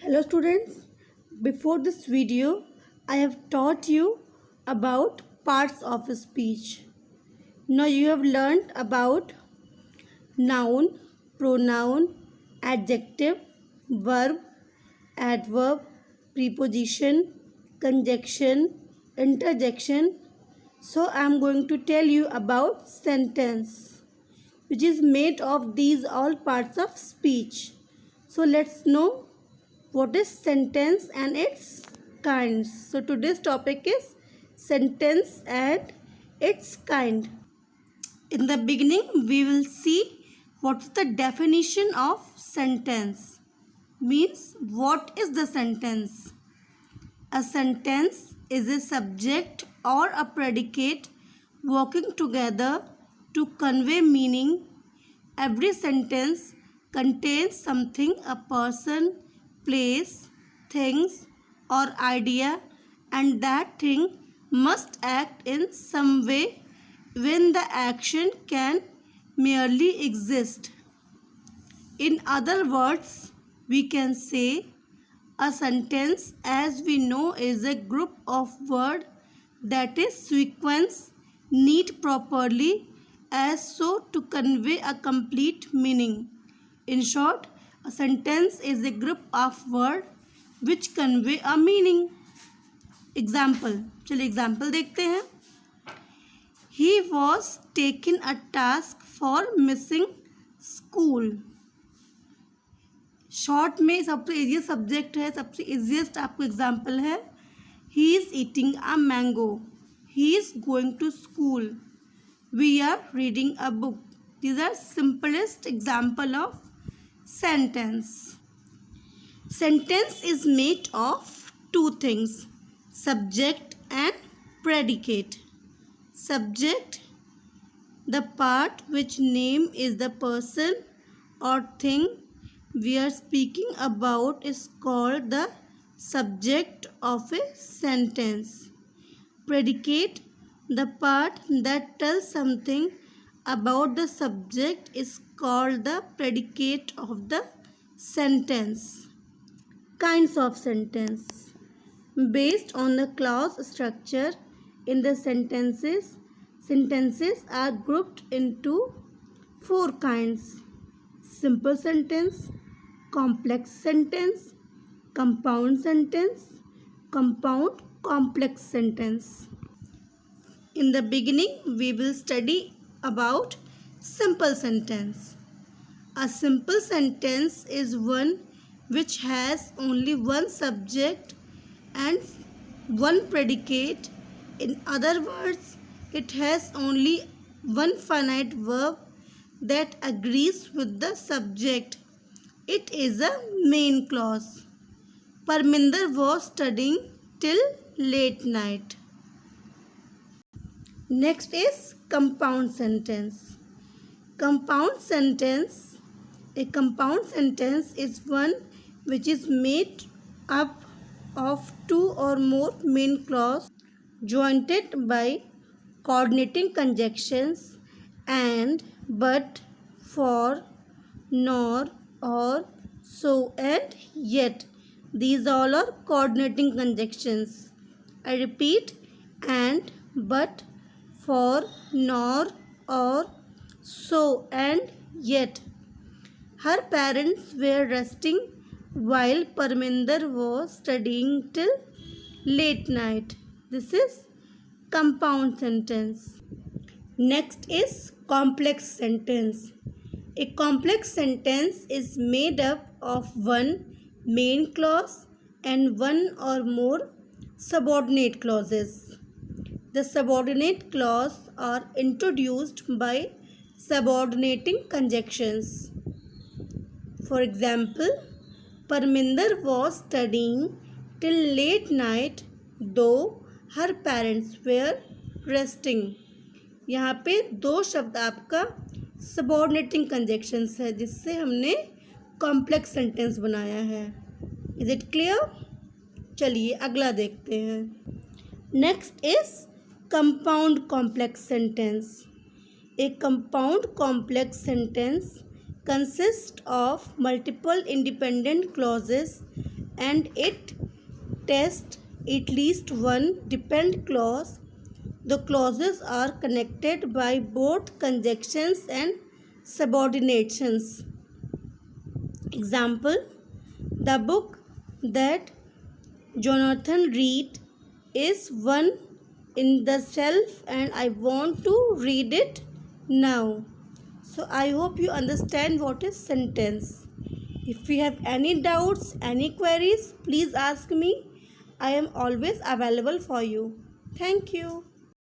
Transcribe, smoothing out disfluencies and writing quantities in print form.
Hello students, before this video I have taught you about parts of speech. Now you have learned about noun, pronoun, adjective, verb, adverb, preposition, conjunction, interjection. So I am going to tell you about sentence, which is made of these all parts of speech. So let's know what is sentence and its kinds. So today's topic is sentence and its kind. In the beginning we will see what's the definition of sentence. Means what is the sentence? A sentence is a subject or a predicate working together to convey meaning. Every sentence contains something, a person, place, things or idea, and that thing must act in some way when the action can merely exist. In other words, we can say a sentence, as we know, is a group of words that is sequenced neat properly as so to convey a complete meaning. In short, a sentence is a group of words which convey a meaning. Example, चलिए example देखते हैं. He was taken a task for missing school. Short में सबसे easiest subject है, सबसे easiest आपको example है. He is eating a mango. He is going to school. We are reading a book. These are simplest example of sentence. Sentence is made of two things, subject and predicate. Subject, the part which name is the person or thing we are speaking about, is called the subject of a sentence. Predicate, the part that tells something about the subject, is called the predicate of the sentence. Kinds of sentence. Based on the clause structure in the sentences are grouped into four kinds: simple sentence, complex sentence, compound sentence, compound complex sentence. In the beginning, we will study about simple sentence. A simple sentence is one which has only one subject and one predicate. In other words, it has only one finite verb that agrees with the subject. It is a main clause. Parminder was studying till late night. Next is compound sentence. Compound sentence. A compound sentence is one which is made up of two or more main clauses joined by coordinating conjunctions and, but, for, nor, or, so and yet. These all are coordinating conjunctions. I repeat, and, but, for, nor, or, so and yet. Her parents were resting while Parminder was studying till late night. This is compound sentence. Next is complex sentence. A complex sentence is made up of one main clause and one or more subordinate clauses. The subordinate clauses are introduced by subordinating conjunctions. For example, Parminder was studying till late night though her parents were resting. यहाँ पे दो शब्द आपका subordinating conjunctions है जिससे हमने complex sentence बनाया है. Is it clear? चलिए अगला देखते हैं. Next is compound complex sentence. A compound complex sentence consists of multiple independent clauses and it tests at least one depend clause. The clauses are connected by both conjunctions and subordinations. Example: the book that Jonathan read is one in the shelf and I want to read it now. So I hope you understand what is sentence. If you have any doubts, any queries, please ask me. I am always available for you. Thank you.